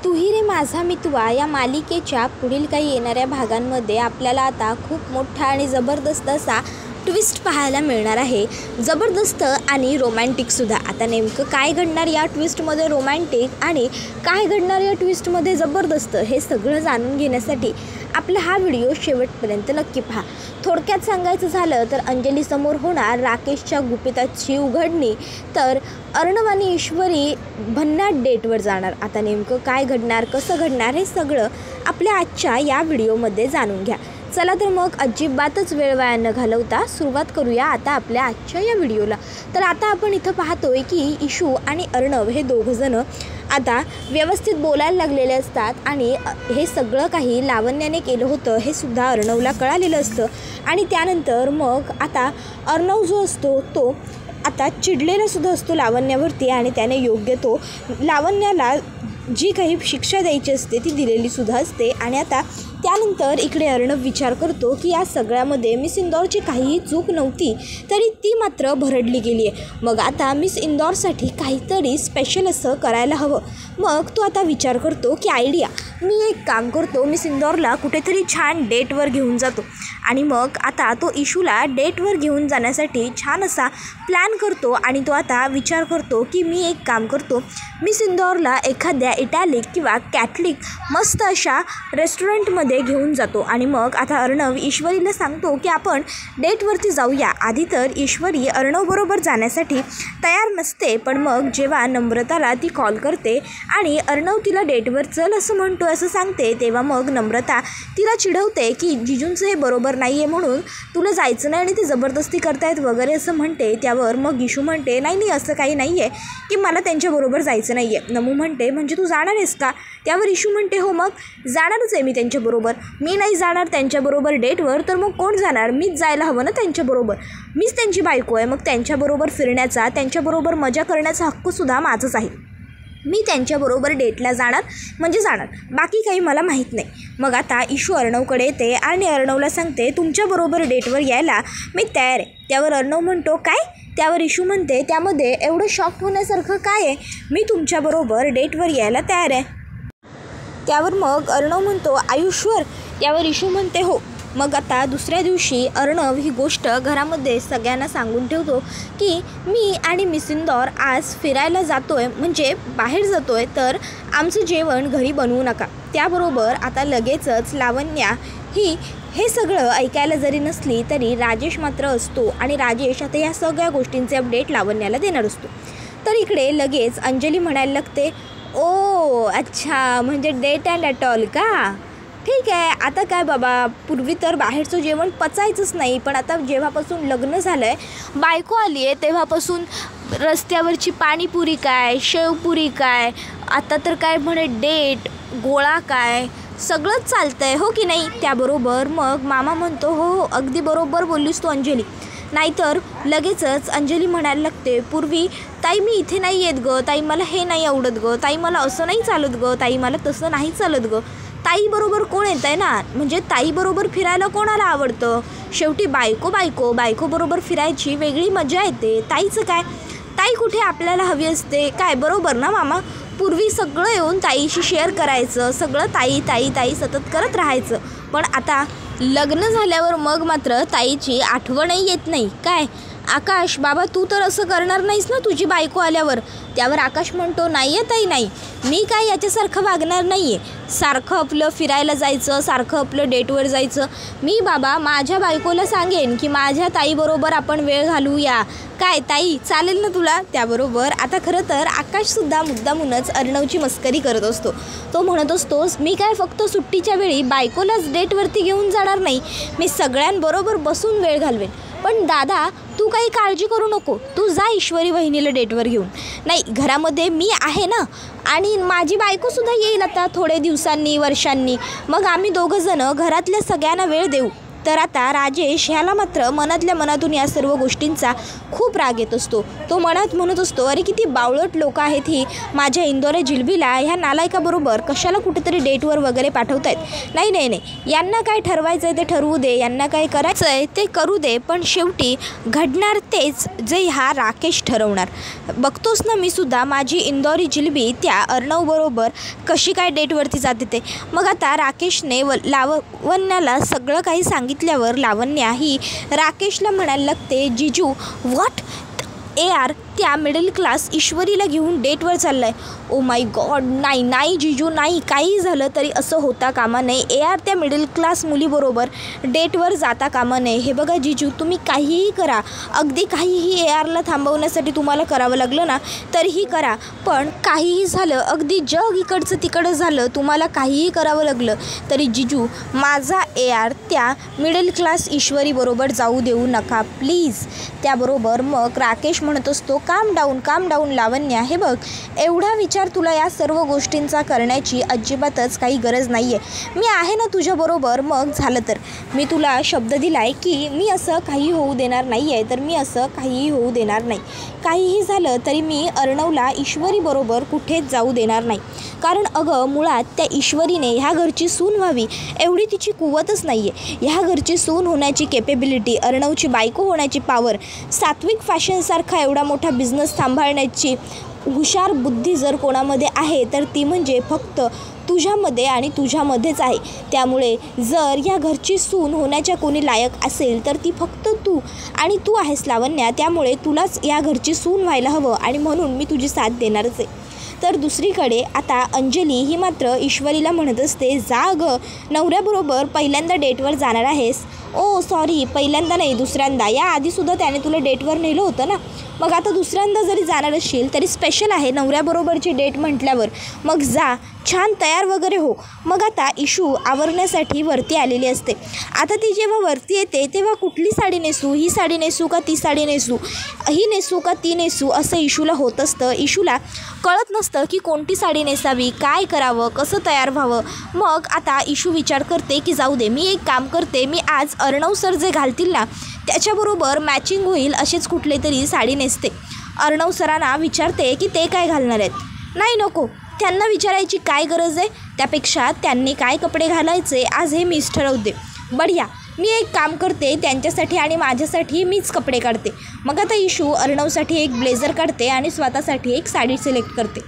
तुही रे माझा मितवा या मालिकेच्या पुढील काही येणाऱ्या भागांमध्ये आपल्याला आता खूप मोठा आणि जबरदस्त असा ट्विस्ट पाहायला मिळणार आहे. जबरदस्त आणि रोमॅन्टिकसुद्धा. आता नेमकं काय घडणार या ट्विस्टमध्ये रोमॅन्टिक आणि काय घडणार या ट्विस्टमध्ये जबरदस्त हे सगळं जाणून घेण्यासाठी आपला हा व्हिडिओ शेवटपर्यंत नक्की पहा. थोडक्यात सांगायचं झालं तर अंजलीसमोर होणार राकेशच्या गुपिताची उघडणी, तर अर्णव आणि ईश्वरी भन्नाट डेटवर जाणार. आता नेमकं काय घडणार, कसं घडणार हे सगळं आपल्या आजच्या या व्हिडिओमध्ये जाणून घ्या. चला तर मग अजिबातच वेळ वाया न घालवता सुरुवात करूया आता आपल्या आजच्या या व्हिडिओला. तर आता आपण इथं पाहतोय की इशू आणि अर्णव हे दोघंजणं आता व्यवस्थित बोलायला लागलेले असतात आणि हे सगळं काही लावण्याने केलं होतं हे सुद्धा अर्णवला कळालेलं असतं. आणि त्यानंतर मग आता अर्णव जो असतो तो आता चिडलेला सुद्धा असतो लावण्यावरती आणि त्याने योग्य तो लावण्याला जी काही शिक्षा द्यायची असते ती दिलेली सुद्धा असते. आणि आता त्यानंतर इकडे अर्णव विचार करतो की या सगळ्यामध्ये मिस इंदौरची काहीही चूक नव्हती, तरी ती मात्र भरडली गेली आहे. मग आता मिस इंदौरसाठी काहीतरी स्पेशल असं करायला हवं. मग तो आता विचार करतो की आयडिया, मी एक काम करतो, मिस इंदौरला कुठेतरी छान डेटवर घेऊन जातो. आणि मग आता तो इशूला डेटवर घेऊन जाण्यासाठी छान असा प्लॅन करतो. आणि तो आता विचार करतो की मी एक काम करतो, मिस इंदौरला एखाद्या इटॅलिक किंवा कॅथलिक मस्त अशा रेस्टॉरंटमध्ये घेऊन जातो. आणि मग आता अर्णव ईश्वरीला सांगतो की आपण डेटवरती जाऊया. आधी तर ईश्वरी अर्णवबरोबर जाण्यासाठी तयार नसते, पण मग जेव्हा नम्रताला ती कॉल करते आणि अर्णव तिला डेटवर चल असं म्हणतो असं सांगते, तेव्हा मग नम्रता तिला चिडवते की जिजूंचं हे बरोबर नाही आहे, म्हणून तुला जायचं नाही आणि ते जबरदस्ती करतायत वगैरे असं म्हणते. त्यावर मग इशू म्हणते नाही असं काही नाही आहे की मला त्यांच्याबरोबर जायचं नाही आहे. नमू म्हणते म्हणजे तू जाणार आहेस का? त्यावर इशू म्हणते हो मग जाणारच आहे मी त्यांच्याबरोबर. मी नाही जाणार त्यांच्याबरोबर डेटवर तर मग कोण जाणार? मीच जायला हवं ना त्यांच्याबरोबर. मीच त्यांची बायको आहे, मग त्यांच्याबरोबर फिरण्याचा त्यांच्याबरोबर मजा करण्याचा हक्कसुद्धा माझाच आहे. मी त्यांच्याबरोबर डेटला जाणार म्हणजे जाणार, बाकी काही मला माहीत नाही. मग आता इशू अर्णवकडे येते आणि अर्णवला सांगते तुमच्याबरोबर डेटवर यायला मी तयार आहे. त्यावर अर्णव म्हणतो काय? त्यावर इशू म्हणते त्यामध्ये एवढं शॉक होण्यासारखं काय आहे? मी तुमच्याबरोबर डेटवर यायला तयार आहे. त्यावर मग अर्णव म्हणतो आयुष्वर? त्यावर इशू म्हणते हो. मग आता दुसऱ्या दिवशी अर्णव ही गोष्ट घरामध्ये सगळ्यांना सांगून ठेवतो की मी आणि मिस इंदौर आज फिरायला जातो आहे, म्हणजे बाहेर जातो आहे, तर आमचं जेवण घरी बनवू नका. त्याबरोबर आता लगेचच लावण्या हे सगळं ऐकायला जरी नसली तरी राजेश मात्र असतो आणि राजेश आता या सगळ्या गोष्टींचे अपडेट लावण्याला देणार असतो. तर इकडे लगेच अंजली म्हणायला लागते ओ अच्छा, म्हणजे डेट अँड ॲट ऑल का? ठीक आहे. आता काय बाबा, पूर्वी तर बाहेरचं जेवण पचायचंच नाही, पण आता जेव्हापासून लग्न झालं आहे, बायको आली आहे, तेव्हापासून रस्त्यावरची पाणीपुरी काय, शेवपुरी काय, आता तर काय म्हणे डेट, गोळा काय, सगळंच चालतं आहे हो की नाही? त्याबरोबर मग मामा म्हणतो हो अगदी बरोबर बोललीस तू अंजली. नाहीतर लगेचच अंजली म्हणायला लागते पूर्वी ताई मी इथे नाही येत गं, ताई मला हे नाही आवडत गं, ताई मला असं नाही चालत गं, ताई मला तसं नाही चालत गं. ताईबरोबर कोण येत आहे ना, म्हणजे ताईबरोबर फिरायला कोणाला आवडतं? शेवटी बायकोबरोबर फिरायची वेगळी मजा येते. ताईचं काय, ताई कुठे आपल्याला हवी असते काय, बरोबर ना मामा? पूर्वी सगळं येऊन ताईशी शेअर करायचं, सगळं ताई सतत करत राहायचं, पण आता लग्न झाल्यावर मग मात्र ताईची आठवणही येत नाही काय? आकाश बाबा तू तर असं करणार नाहीस ना तुझी बायको आल्यावर? त्यावर आकाश म्हणतो नाही आहे ताई, नाही, मी काय याच्यासारखं वागणार नाही आहे. सारखं आपलं फिरायला जायचं, सारखं आपलं डेटवर जायचं. मी बाबा माझ्या बायकोला सांगेन की माझ्या ताईबरोबर आपण वेळ घालूया. काय ताई चालेल ना तुला? त्याबरोबर आता खरं तर आकाशसुद्धा मुद्दामूनच अर्णवची मस्करी करत असतो. तो म्हणत असतोस मी काय फक्त सुट्टीच्या वेळी बायकोलाच डेटवरती घेऊन जाणार नाही, मी सगळ्यांबरोबर बसून वेळ घालवेन. पण दादा तू काही काळजी करू नको, तू जा ईश्वरी वहिनीला डेटवर घेऊन. नाही, घरामध्ये मी आहे ना, आणि माझी बायकोसुद्धा येईल आता थोडे दिवसांनी वर्षांनी, मग आम्ही दोघंजणं घरातल्या सगळ्यांना वेळ देऊ. तर आता राजेश ह्याला मात्र मनातल्या मनातून या सर्व गोष्टींचा खूप राग येत असतो. तो मनात म्हणत असतो, अरे किती बावळट लोक आहेत ही, माझ्या इंदोरे जिलबीला ह्या नालायकाबरोबर कशाला कुठेतरी डेटवर वगैरे पाठवत आहेत. नाही नाही नाही, यांना काय ठरवायचं आहे ते ठरवू दे, यांना काय करायचं आहे ते करू दे, पण शेवटी घडणार तेच जे हा राकेश ठरवणार. बघतोस ना मी सुद्धा माझी इंदोरी जिलबी त्या अर्णवबरोबर कशी काय डेटवरती जाते ते. मग आता राकेशने लावण्याला सगळं काही सांगितल्यावर लावण्या ही राकेशला म्हणायला लागते, जिजू व्हॉट, AR त्या मिडल क्लास ईश्वरीला घेऊन डेटवर चालला आहे. ओ माय गॉड, नाही नाही जिजू नाही, काही झालं तरी असं होता कामा नये. AR त्या मिडल क्लास मुलीबरोबर डेटवर जाता कामा नये. हे बघा जिजू, तुम्ही काहीही करा, अगदी काहीही ARला थांबवण्यासाठी तुम्हाला करावं लागलं ना तरीही करा, पण काहीही झालं, अगदी जग इकडचं तिकडं झालं, तुम्हाला काहीही करावं लागलं तरी जिजू माझा AR त्या मिडल क्लास ईश्वरीबरोबर जाऊ देऊ नका प्लीज. त्याबरोबर मग राकेश म्हणत असतो, काम डाऊन लावण्या, हे बघ एवढा विचार तुला या सर्व गोष्टींचा करण्याची अजिबातच काही गरज नाही आहे. मी आहे ना तुझ्याबरोबर. मग झालं तर मी तुला शब्द दिला आहे की मी असं काही होऊ देणार नाही आहे, तर मी असं काहीही होऊ देणार नाही. काहीही झालं तरी मी अर्णवला ईश्वरीबरोबर कुठेच जाऊ देणार नाही. कारण अगं मुळात त्या ईश्वरीने ह्या घरची सून व्हावी एवढी तिची कुवतच नाही आहे. ह्या घरची सून होण्याची केपेबिलिटी, अर्णवची बायको होण्याची पॉवर, सात्विक फॅशनसारखा एवढा मोठा बिझनेस सांभाळण्याची हुशार बुद्धी जर कोणामध्ये आहे तर ती म्हणजे फक्त तुझ्यामध्ये आणि तुझ्यामध्येच आहे. त्यामुळे जर या घरची सून होण्याच्या कोणी लायक असेल तर ती फक्त तू आणि तू आहेस लावण्या. त्यामुळे तुलाच या घरची सून व्हायला हवं आणि म्हणून मी तुझी साथ देणारच आहे. तर दुसरीकडे आता अंजली ही मात्र ईश्वरीला म्हणत असते, जा गं, नवऱ्याबरोबर पहिल्यांदा डेटवर जाणार आहेस. ओ सॉरी, पहिल्यांदा नाही दुसऱ्यांदा. या आधीसुद्धा त्याने तुला डेटवर नेलं होतं ना, मग आता दुसऱ्यांदा जरी जाणार असशील तरी स्पेशल आहे नवऱ्याबरोबरची डेट म्हटल्यावर. मग जा, छान तयार वगैरे हो. मग आता इशू आवरण्यासाठी वरती आलेली असते. आता ती जेव्हा वरती येते तेव्हा कुठली साडी नेसू, ही साडी नेसू का ती साडी नेसू, ही नेसू का ती नेसू, असं इशूला होत असतं. इशूला कळत नसतं की कोणती साडी नेसावी, काय करावं, कसं तयार व्हावं. मग आता इशू विचार करते की जाऊ दे, मी एक काम करते, मी आज अर्णव सर जे घालतील ना त्याच्याबरोबर मॅचिंग होईल असेच कुठले तरी साडी नेसते. अर्णव सरांना विचारते की ते काय घालणार आहेत. नाही नको, त्यांना विचारायची काय गरज आहे, त्यापेक्षा त्यांनी काय कपडे घालायचे आज हे मीच ठरवते. बढिया, मी एक काम करते, त्यांच्यासाठी आणि माझ्यासाठी मीच कपडे काढते. मग आता इशू अर्णवसाठी एक ब्लेझर काढते आणि स्वतःसाठी एक साडी सिलेक्ट करते.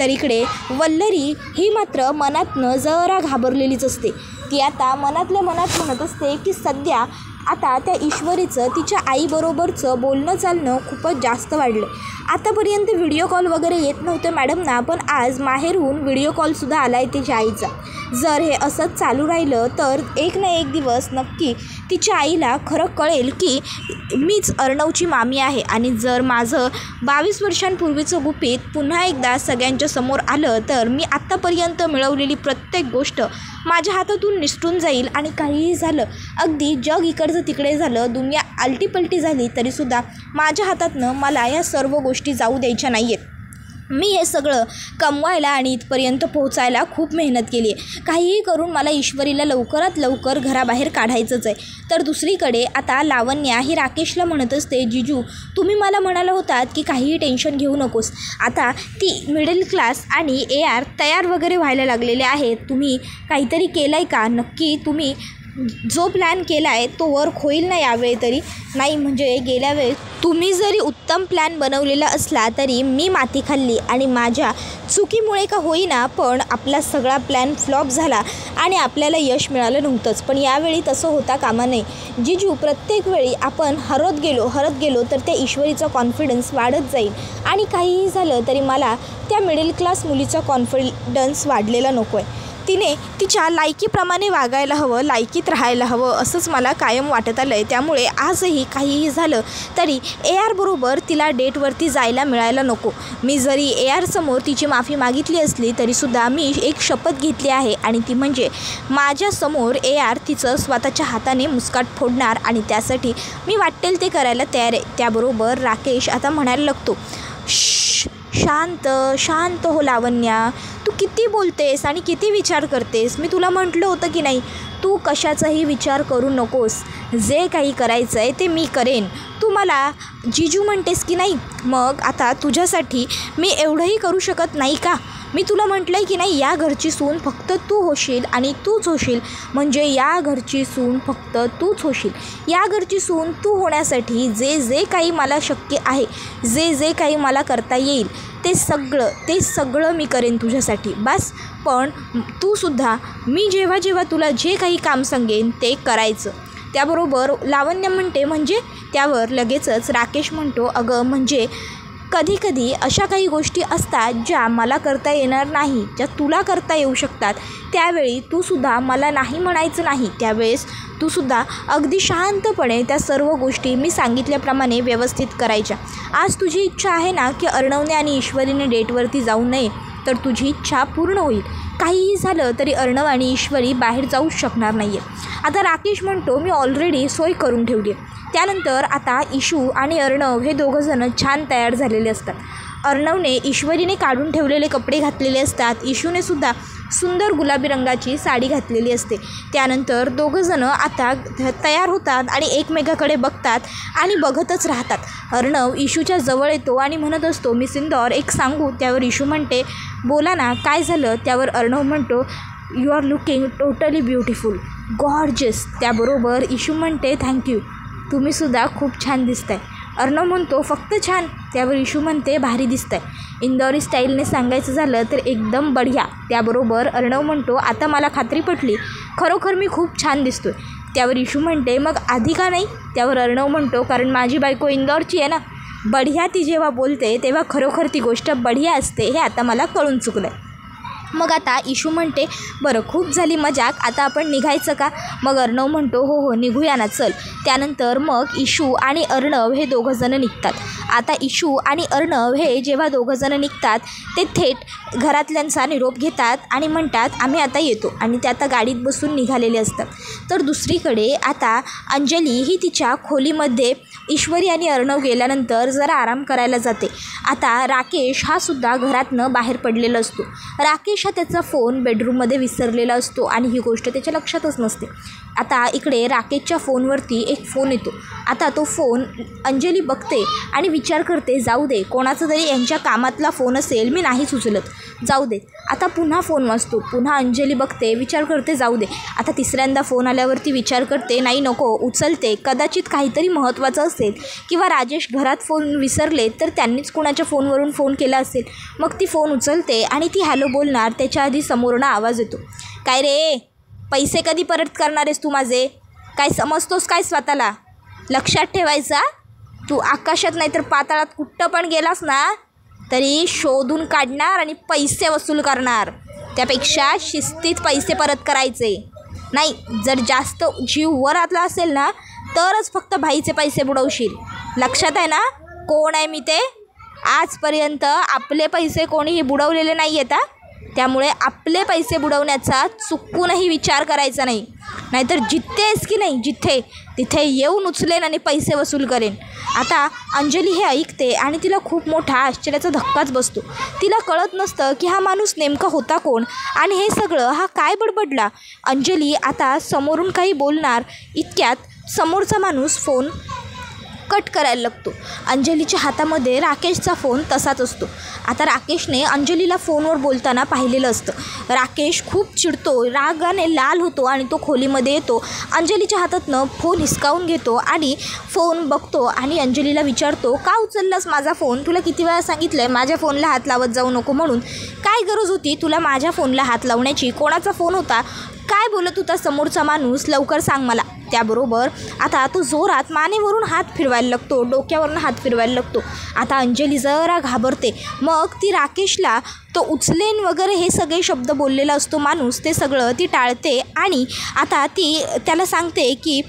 तर इकडे वल्लरी ही मात्र मनातनं जरा घाबरलेलीच असते. ती आता मनातल्या मनात म्हणत असते की सध्या आता त्या ईश्वरीचं तिच्या आईबरोबरचं बोलणं चालणं खूपच जास्त वाढलं. आतापर्यंत व्हिडिओ कॉल वगैरे येत नव्हते मॅडमना, पण आज माहेरहून व्हिडिओ कॉलसुद्धा आला आहे तिच्या आईचा. जर हे असंच चालू राहिलं तर एक ना एक दिवस नक्की तिच्या आईला खरं कळेल की मीच अर्णवची मामी आहे. आणि जर माझं 22 वर्षांपूर्वीचं गुपित पुन्हा एकदा सगळ्यांच्या समोर आलं तर मी आत्तापर्यंत मिळवलेली प्रत्येक गोष्ट माझ्या हातातून निसटून जाईल. आणि काहीही झालं, अगदी जग इकडचं तिकडे झालं, दुनिया आलटीपलटी झाली तरीसुद्धा माझ्या हातातनं मला या सर्व गोष्टी जाऊ द्यायच्या नाही आहेत. मी हे सगळं कमवायला आणि इथपर्यंत पोहोचायला खूप मेहनत केली आहे. काहीही करून मला ईश्वरीला लवकरात लवकर घराबाहेर काढायचंच आहे. तर दुसरीकडे आता लावण्या ही राकेशला म्हणत असते, जिजू तुम्ही मला म्हणाला होतात की काहीही टेन्शन घेऊ नकोस. आता ती मिडल क्लास आणि AR तयार वगैरे व्हायला लागलेले आहेत. तुम्ही काहीतरी केलं आहे का? नक्की तुम्ही जो प्लॅन केला आहे तो वर्क होईल ना यावेळी तरी? नाही म्हणजे गेल्या वेळेस तुम्ही जरी उत्तम प्लॅन बनवलेला असला तरी मी माती खाल्ली आणि माझ्या चुकीमुळे का होईना पण आपला सगळा प्लॅन फ्लॉप झाला आणि आपल्याला यश मिळालं नव्हतंच. पण यावेळी तसं होता कामा नये. जिजू प्रत्येक वेळी आपण हरत गेलो तर त्या ईश्वरीचा कॉन्फिडन्स वाढत जाईल आणि काहीही झालं तरी मला त्या मिडल क्लास मुलीचा कॉन्फिडन्स वाढलेला नको आहे. तिने तिच्या लायकीप्रमाणे वागायला हवं, लायकीत राहायला हवं असंच मला कायम वाटत आलं आहे. त्यामुळे आजही काहीही झालं तरी AR बरोबर तिला डेटवरती जायला मिळायला नको. मी जरी AR समोर तिची माफी मागितली असली तरीसुद्धा मी एक शपथ घेतली आहे आणि ती म्हणजे माझ्यासमोर AR तिचं स्वतःच्या हाताने मुस्काट फोडणार आणि त्यासाठी मी वाटेल ते करायला तयार आहे. त्याबरोबर राकेश आता म्हणायला लागतो, शांत हो लावण्या, तू किती बोलतेस आणि किती विचार करतेस. मी तुला म्हटलं होतं की नाही, तू कशाचाही विचार करू नकोस. जे काही करायचं आहे ते मी करेन. तू मला जिजू म्हणतेस की नाही, मग आता तुझ्यासाठी मी एवढंही करू शकत नाही का. मी तुला म्हटलं आहे की नाही, या घरची सून फक्त तू होशील आणि तूच होशील. म्हणजे या घरची सून फक्त तूच होशील. या घरची सून तू होण्यासाठी जे जे काही मला शक्य आहे, जे जे काही मला करता येईल ते सगळं मी करेन तुझ्यासाठी. बस पण तूसुद्धा मी जेव्हा जेव्हा तुला जे काही काम सांगेन ते करायचं. त्याबरोबर लावण्य म्हणते म्हणजे त्यावर लगेचच राकेश म्हणतो, अगं म्हणजे कधी अशा काही गोष्टी असतात ज्या मला करता येणार नाही, ज्या तुला करता येऊ शकतात. त्यावेळी तूसुद्धा मला नाही म्हणायचं नाही. त्यावेळेस तूसुद्धा अगदी शांतपणे त्या सर्व गोष्टी मी सांगितल्याप्रमाणे व्यवस्थित करायच्या. आज तुझी इच्छा आहे ना की अर्णवने आणि ईश्वरीने डेटवरती जाऊ नये, तर तुझी इच्छा पूर्ण होईल. काहीही झालं तरी अर्णव आणि ईश्वरी बाहेर जाऊच शकणार नाही आहे. आता राकेश म्हणतो, मी ऑलरेडी सोय करून ठेवली आहे. त्यानंतर आता इशू आणि अर्णव हे दोघंजणं छान तयार झालेले असतात. अर्णवने ईश्वरीने काढून ठेवलेले कपडे घातलेले असतात. इशूने सुद्धा सुंदर गुलाबी रंगाची साडी घातलेली असते. त्यानंतर दोघंजणं आता तयार होतात आणि एकमेकाकडे बघतात आणि बघतच राहतात. अर्णव इशूच्या जवळ येतो आणि म्हणत असतो, मिस इंदौर एक सांगू. त्यावर इशू म्हणते, बोला ना, काय झालं. त्यावर अर्णव म्हणतो, you are looking totally beautiful, gorgeous. त्याबरोबर इशू म्हणते, थँक्यू, तुम्हीसुद्धा खूप छान दिसताय. अर्णव म्हणतो, फक्त छान. त्यावर इशू म्हणते, भारी दिसताय. इंदौरी स्टाईलने सांगायचं झालं तर एकदम बढिया. त्याबरोबर अर्णव म्हणतो, आता मला खात्री पटली, खरोखर मी खूप छान दिसतोय. त्यावर इशू म्हणते, मग आधी का नाही. त्यावर अर्णव म्हणतो, कारण माझी बायको इंदौरची आहे ना. बढिया ती जेव्हा बोलते तेव्हा खरोखर ती गोष्ट बढिया असते, हे आता मला कळून चुकलं आहे. मग आता इशू म्हणते, बरं खूप झाली मजाक, आता आपण निघायचं का. मग अर्णव म्हणतो, हो निघूया ना, चल. त्यानंतर मग इशू आणि अर्णव हे दोघंजणं निघतात. आता इशू आणि अर्णव हे जेव्हा दोघंजणं निघतात ते थेट घरातल्यांचा निरोप घेतात आणि म्हणतात, आम्ही आता येतो. आणि ते आता गाडीत बसून निघालेले असतात. तर दुसरीकडे आता अंजली ही तिच्या खोलीमध्ये ईश्वरी आणि अर्णव गेल्यानंतर जरा आराम करायला जाते. आता राकेश हा सुद्धा घरातनं बाहेर पडलेला असतो. राकेश हा त्याचा फोन बेडरूममध्ये विसरलेला असतो आणि ही गोष्ट त्याच्या लक्षातच नसते. आता इकडे राकेशच्या फोनवरती एक फोन येतो. आता तो फोन अंजली बघते आणि विचार करते, जाऊ दे, कोणाचा तरी यांच्या कामातला फोन असेल, मी नाहीच उचलत, जाऊ दे. आता पुन्हा फोन वाजतो. पुन्हा अंजली बघते, विचार करते, जाऊ दे. आता तिसऱ्यांदा फोन आल्यावरती विचार करते, नाही नको, उचलते. कदाचित काहीतरी महत्त्वाचं असेल किंवा राजेश घरात फोन विसरले तर त्यांनीच कोणाच्या फोनवरून फोन केला असेल. मग ती फोन उचलते आणि ती हॅलो बोलणार त्याच्या आधी समोरनं आवाज येतो, काय रे, पैसे कधी परत करणार आहेस तू माझे. काय समजतोस काय स्वतःला. लक्षात ठेवायचा, तू आकाशात नाही तर पाताळात कुठं पण गेलास ना तरी शोधून काढणार आणि पैसे वसूल करणार. त्यापेक्षा शिस्तीत पैसे परत करायचे नाही. जर जास्त जीव वर आतला असेल ना तरच फक्त भाईचे पैसे बुडवशील. लक्षात आहे ना कोण आहे मी ते. आजपर्यंत आपले पैसे कोणीही बुडवलेले नाही आहेत. त्यामुळे आपले पैसे बुडवण्याचा चुकूनही विचार करायचा नाही. नाहीतर जिथेच की नाही, जिथे तिथे येऊन उचलेन आणि पैसे वसूल करेन. आता अंजली हे ऐकते आणि तिला खूप मोठा आश्चर्याचा धक्काच बसतो. तिला कळत नसतं की हा माणूस नेमका होता कोण आणि हे सगळं हा काय बडबडला. अंजली आता समोरून काही बोलणार इतक्यात समोरचा माणूस फोन कट करायला लागतो. अंजलीच्या हातामध्ये राकेशचा फोन तसाच असतो. आता राकेशने अंजलीला फोनवर बोलताना पाहिलेलं असतं. राकेश खूप चिडतो, रागाने लाल होतो आणि तो खोलीमध्ये येतो. अंजलीच्या हातातनं फोन हिसकावून घेतो आणि फोन बघतो आणि अंजलीला विचारतो, का उचललास माझा फोन. तुला किती वेळा सांगितलं आहे माझ्या फोनला हात लावत जाऊ नको म्हणून. काय गरज होती तुला माझ्या फोनला हात लावण्याची. कोणाचा फोन होता. काय बोलत होता समोरचा माणूस, लवकर सांग मला. त्याबरोबर आता तो जोरात मानेवरून हात फिरवायला लागतो, डोक्यावरून हात फिरवायला लागतो. आता अंजली जरा घाबरते. मग ती राकेशला तो उचलेन वगैरे हे सगळे शब्द बोललेला असतो माणूस, ते सगळं ती टाळते आणि आता ती त्याला सांगते की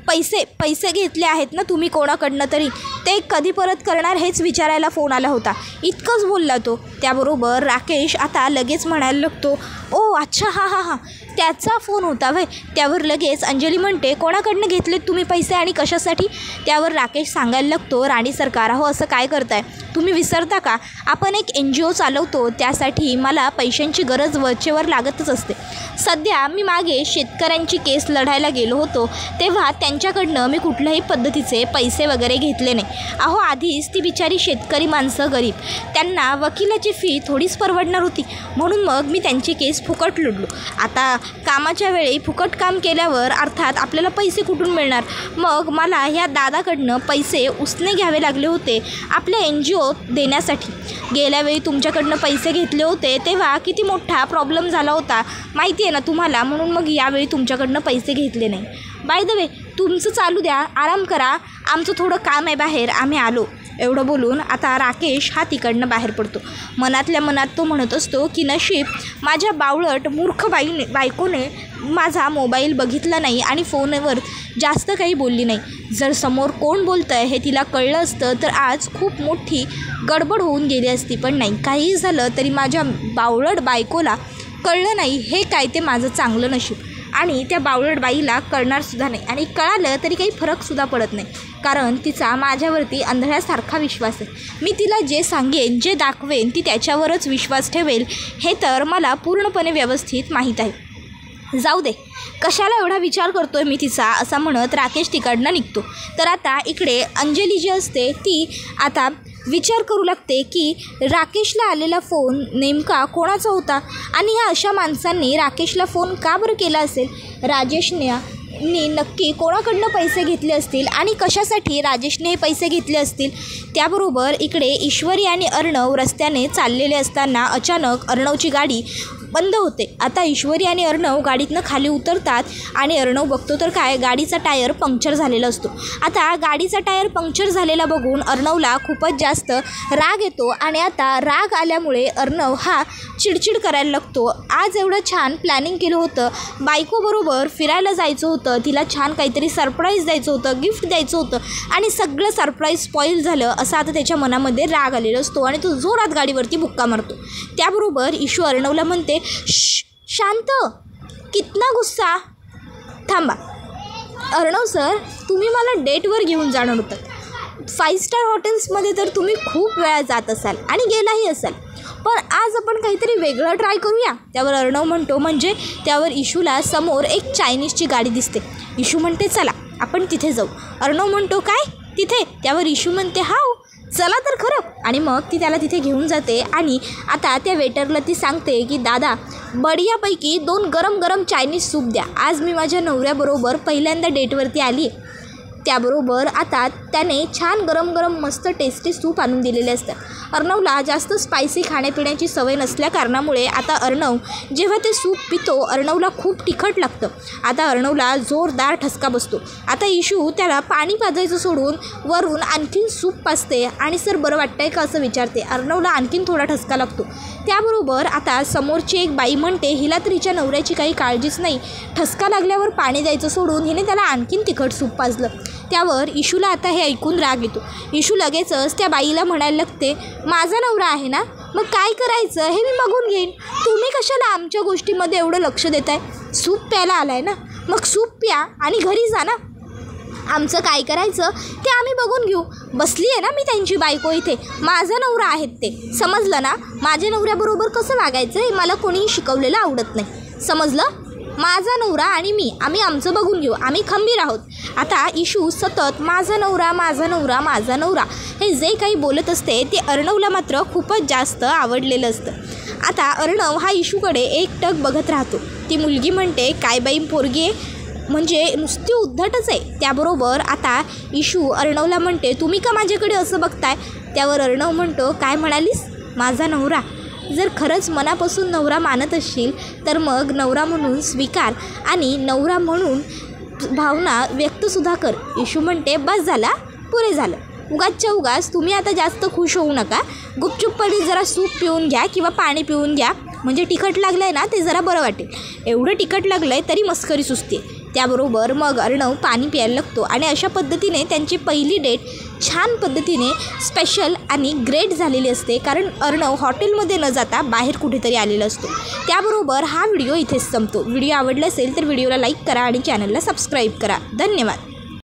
पैसे घेतले आहेत ना तुम्ही कोणाकडनं तरी, ते कधी परत करणार हेच विचारायला फोन आला होता. इतकंच बोलला तो. त्याबरोबर राकेश आता लगेच म्हणायला लागतो, ओ अच्छा हां त्याचा फोन होता व्हय. त्यावर लगेच अंजली म्हणते, कोणाकडनं घेतलेत तुम्ही पैसे आणि कशासाठी. त्यावर राकेश सांगायला लागतो, राणी सरकार, हो असं काय करताय तुम्ही, विसरता का आपण एक NGO चालवतो. त्यासाठी मला पैशांची गरज वरचेवर लागतच असते. सध्या मी मागे शेतकऱ्यांची केस लढायला गेलो होतो तेव्हा त्यांच्याकडनं मी कुठल्याही पद्धतीचे पैसे वगैरे घेतले नाही. अहो आधीच ती बिचारी शेतकरी माणसं गरीब, त्यांना वकिलाची फी थोडीच परवडणार होती, म्हणून मग मी त्यांची केस फुकट लढलो. आता कामाच्या वेळी फुकट काम केल्यावर अर्थात आपल्याला पैसे कुठून मिळणार. मग मला ह्या दादाकडनं पैसे उसने घ्यावे लागले होते आपल्या NGO देण्यासाठी. गेल्या वेळी तुमच्याकडनं पैसे घेतले होते तेव्हा किती मोठा प्रॉब्लेम झाला होता माहिती आहे ना तुम्हाला, म्हणून मग यावेळी तुमच्याकडनं पैसे घेतले नाही. बाय द वे तुमचं चालू द्या, आराम करा, आमचं थोडं काम आहे बाहेर, आम्ही आलो. एवढं बोलून आता राकेश हा तिकडनं बाहेर पडतो. मनातल्या मनात तो म्हणत असतो की नशीब माझ्या बावळट मूर्ख बायकोने माझा मोबाईल बघितला नाही आणि फोनवर जास्त काही बोलली नाही. जर समोर कोण बोलतं आहे हे तिला कळलं असतं तर आज खूप मोठी गडबड होऊन गेली असती. पण नाही, काही झालं तरी माझ्या बावळट बायकोला कळलं नाही, हे काय ते माझं चांगलं नशीब. आणि त्या बावळट बाईला कळणारसुद्धा नाही, आणि कळालं तरी काही फरकसुद्धा पडत नाही, कारण तिचा माझ्यावरती आंधळ्यासारखा विश्वास आहे. मी तिला जे सांगेन, जे दाखवेन, ती त्याच्यावरच विश्वास ठेवेल हे तर मला पूर्णपणे व्यवस्थित माहीत आहे. जाऊ दे, कशाला एवढा विचार करतोय मी तिचा, असं म्हणत राकेश तिकडनं निघतो. तर आता इकडे अंजली जी असते ती आता विचार करू लागते की राकेशला आलेला फोन नेमका कोणाचा होता आणि ह्या अशा माणसांनी राकेशला फोन का बरं केला असेल. राजेशने नक्की कोणाकडनं पैसे घेतले असतील आणि कशासाठी राजेशने हे पैसे घेतले असतील. त्याबरोबर इकडे ईश्वरी आणि अर्णव रस्त्याने चाललेले असताना अचानक अर्णवची गाडी बंद होते. आता ईश्वरी आणि अर्णव गाडीतनं खाली उतरतात आणि अर्णव बघतो तर काय, गाडीचा टायर पंक्चर झालेला असतो. आता गाडीचा टायर पंक्चर झालेला बघून अर्णवला खूपच जास्त राग येतो आणि आता राग आल्यामुळे अर्णव हा चिडचिड करायला लागतो. आज एवढं छान प्लॅनिंग केलं होतं, बायकोबरोबर फिरायला जायचं होतं, तिला छान काहीतरी सरप्राईज द्यायचं होतं, गिफ्ट द्यायचं होतं आणि सगळं सरप्राईज स्पॉईल झालं असं आता त्याच्या मनामध्ये राग आलेला असतो आणि तो जोरात गाडीवरती बुक्का मारतो. त्याबरोबर ईशू अर्णवला म्हणते, शांत, कितना गुस्सा, थांबा. अर्णव सर, तुम्ही मला डेटवर घेऊन जाणार होतं. 5 स्टार हॉटेल्समध्ये तर तुम्ही खूप वेळा जात असाल आणि गेलाही असाल, पण आज आपण काहीतरी वेगळं ट्राय करूया. त्यावर अर्णव म्हणतो, म्हणजे. त्यावर इशूला समोर एक चायनीजची गाडी दिसते. इशू म्हणते, चला आपण तिथे जाऊ. अर्णव म्हणतो, काय तिथे? त्यावर इशू म्हणते, हाव, चला तर खरं. आणि मग ती त्याला तिथे घेऊन जाते आणि आता त्या वेटरला ती सांगते की दादा, बढियापैकी 2 गरम गरम चायनीज सूप द्या. आज मी माझ्या नवऱ्याबरोबर पहिल्यांदा डेटवरती आली आहे. त्याबरोबर आता त्याने छान गरम गरम मस्त टेस्टी सूप आणून दिलेले असतात. अर्णवला जास्त स्पायसी खाण्यापिण्याची सवय नसल्या कारणामुळे आता अर्णव जेव्हा ते सूप पितो अर्णवला खूप तिखट लागतं. आता अर्णवला जोरदार ठसका बसतो. आता इशू त्याला पाणी पाजायचं सोडून वरून आणखीन सूप पाजते आणि सर बरं वाटतंय का असं विचारते. अर्णवला आणखीन थोडा ठसका लागतो. त्याबरोबर आता समोरची एक बाई म्हणते, हिला तर हिच्या नवऱ्याची काही काळजीच नाही, ठसका लागल्यावर पाणी द्यायचं सोडून हिने त्याला आणखीन तिखट सूप पाजलं. त्यावर इशूला आता हे ऐकून राग येतो. इशू लगेचच त्या बाईला म्हणायला लागते, माझा नवरा आहे ना, मग काय करायचं हे मी बघून घेईन, तुम्ही कशाला आमच्या गोष्टीमध्ये एवढं लक्ष देताय. सूप प्यायला आलाय ना, मग सूप प्या आणि घरी जा ना, आमचं काय करायचं ते आम्ही बघून घेऊ. बसली आहे ना मी त्यांची बायको इथे, माझा नवरा आहेत ते, समजलं ना. माझ्या नवऱ्याबरोबर कसं वागायचं हे मला कोणीही शिकवलेलं आवडत नाही, समजलं. माझा नवरा आणि मी, आम्ही आमचं बघून घेऊ, आम्ही खंबीर आहोत. आता इशू सतत माझा नवरा माझा नवरा माझा नवरा हे जे काही बोलत असते ते अर्णवला मात्र खूपच जास्त आवडलेलं असतं. आता अर्णव हा इशूकडे एकटक बघत राहतो. ती मुलगी म्हणते, काय बाई पोरगी आहे, म्हणजे नुसती उद्धटच आहे. त्याबरोबर आता इशू अर्णवला म्हणते, तुम्ही का माझ्याकडे असं बघताय. त्यावर अर्णव म्हणतो, काय म्हणालीस, माझा नवरा. जर खरंच मनापासून नवरा मानत असशील तर मग नवरा म्हणून स्वीकार आणि नवरा म्हणून भावना व्यक्तसुद्धा कर. इशू म्हणते, बस झाला, पुरे झालं, उगाचच्या उगाच तुम्ही आता जास्त खुश होऊ नका. गुपचूपपणे जरा सूप पिऊन घ्या किंवा पाणी पिऊन घ्या, म्हणजे तिखट लागलं आहे ना ते जरा बरं वाटेल. एवढं तिखट लागलं आहे तरी मस्करी सुचते. त्याबरोबर मग अर्णव पाणी प्यायला लागतो आणि अशा पद्धतीने त्यांची पहिली डेट छान पद्धतीने स्पेशल आणि ग्रेट झालेली असते, कारण अर्णव हॉटेलमध्ये न जाता बाहेर कुठेतरी आलेला असतो. त्याबरोबर हा व्हिडिओ इथेच संपतो. व्हिडिओ आवडला असेल तर व्हिडिओला लाईक करा आणि चॅनलला सबस्क्राईब करा. धन्यवाद.